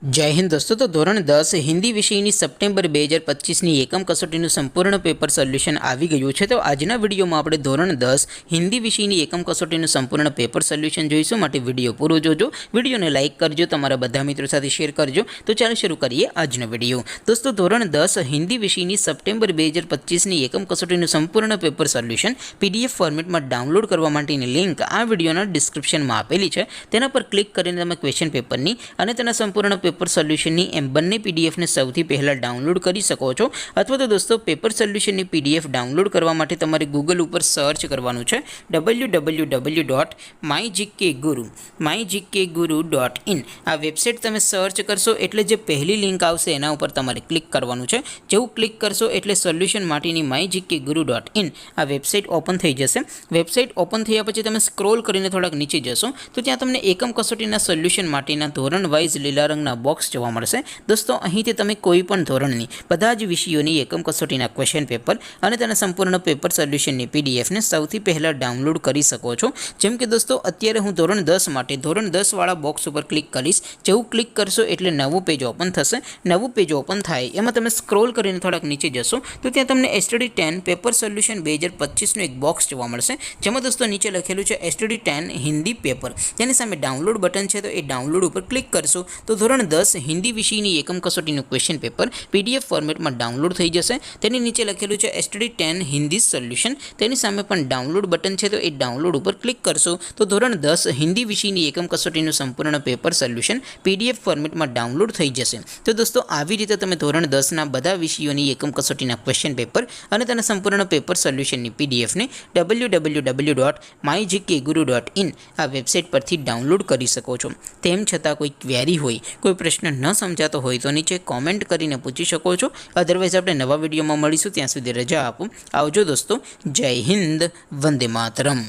जय हिंद दोस्तों। तो ધોરણ 10 હિન્દી વિષયની સપ્ટેમ્બર 2025ની એકમ કસોટીનું સંપૂર્ણ પેપર સોલ્યુશન આવી ગયું છે। તો આજના વિડીયોમાં આપણે ધોરણ 10 હિન્દી વિષયની એકમ કસોટીનું સંપૂર્ણ પેપર સોલ્યુશન જોઈશું। માટે વિડીયો પૂરો જોજો, વિડીયોને લાઇક કરજો, તમારા બધા મિત્રો સાથે શેર કરજો। તો ચાલો શરૂ કરીએ આજનો વિડીયો। દોસ્તો ધોરણ 10 હિન્દી વિષયની સપ્ટેમ્બર 2025ની એકમ કસોટીનું સંપૂર્ણ પેપર સોલ્યુશન પીડીએફ ફોર્મેટમાં ડાઉનલોડ કરવા માટેની લિંક આ વિડીયોના ડિસ્ક્રિપ્શનમાં આપેલી છે। તેના પર ક્લિક કરીને તમે ક્વેશ્ચન પેપરની અને તેના સંપૂર્ણ પેપર સોલ્યુશનની એમ બંને પીડીએફને સૌથી પહેલાં ડાઉનલોડ કરી શકો છો। અથવા તો દોસ્તો પેપર સોલ્યુશનની પીડીએફ ડાઉનલોડ કરવા માટે તમારે ગૂગલ ઉપર સર્ચ કરવાનું છે www.mygkguru.in। આ વેબસાઇટ તમે સર્ચ કરશો એટલે જે પહેલી લિંક આવશે એના ઉપર તમારે ક્લિક કરવાનું છે। જેવું ક્લિક કરશો એટલે સોલ્યુશન માટેની mygkguru.in આ વેબસાઇટ ઓપન થઈ જશે। વેબસાઇટ ઓપન થયા પછી તમે સ્ક્રોલ કરીને થોડાક નીચે જશો તો ત્યાં તમને એકમ કસોટીના સોલ્યુશન માટેના ધોરણ વાઇઝ લીલા રંગના બોક્સ જોવા મળશે। દોસ્તો અહીંથી તમે કોઈ પણ ધોરણની બધા જ વિષયોની એકમ કસોટીના ક્વેશ્ચન પેપર અને તેના સંપૂર્ણ પેપર સોલ્યુશનની પીડીએફને સૌથી પહેલાં ડાઉનલોડ કરી શકો છો। જેમ કે દોસ્તો અત્યારે હું ધોરણ 10 માટે ધોરણ 10 વાળા બોક્સ ઉપર ક્લિક કરીશ। જેવું ક્લિક કરશો એટલે નવું પેજ ઓપન થશે। નવું પેજ ઓપન થાય એમાં તમે સ્ક્રોલ કરીને થોડાક નીચે જશો તો ત્યાં તમને STD10 પેપર સોલ્યુશન 2025નું એક બોક્સ જોવા મળશે। જેમાં દોસ્તો નીચે લખેલું છે STD10 હિન્દી પેપર। તેની સામે ડાઉનલોડ બટન છે તો એ ડાઉનલોડ ઉપર ક્લિક કરશો તો ધોરણ 10 હિન્દી વિષયની એકમ કસોટીનું ક્વેશ્ચન પેપર પીડીએફ ફોર્મેટમાં ડાઉનલોડ થઈ જશે। તેની નીચે લખેલું છે STD10 હિન્દી સોલ્યુશન। તેની સામે પણ ડાઉનલોડ બટન છે તો એ ડાઉનલોડ ઉપર ક્લિક કરશો તો ધોરણ 10 હિન્દી વિષયની એકમ કસોટીનું સંપૂર્ણ પેપર સોલ્યુશન પીડીએફ ફોર્મેટમાં ડાઉનલોડ થઈ જશે। તો દોસ્તો આવી રીતે તમે ધોરણ 10ના બધા વિષયોની એકમ કસોટીના ક્વેશ્ચન પેપર અને તેના સંપૂર્ણ પેપર સોલ્યુશનની પીડીએફને www.mygkguru.in આ વેબસાઇટ પરથી ડાઉનલોડ કરી શકો છો। તેમ છતાં કોઈ ક્વેરી હોય, કોઈ પ્રશ્ન ન સમજાતો હોય તો નીચે કોમેન્ટ કરીને પૂછી શકો છો। અધરવાઇઝ આપણે નવા વિડીયોમાં મળીશું, ત્યાં સુધી રજા આપો। આવજો દોસ્તો, જય હિન્દ, વંદે માતરમ।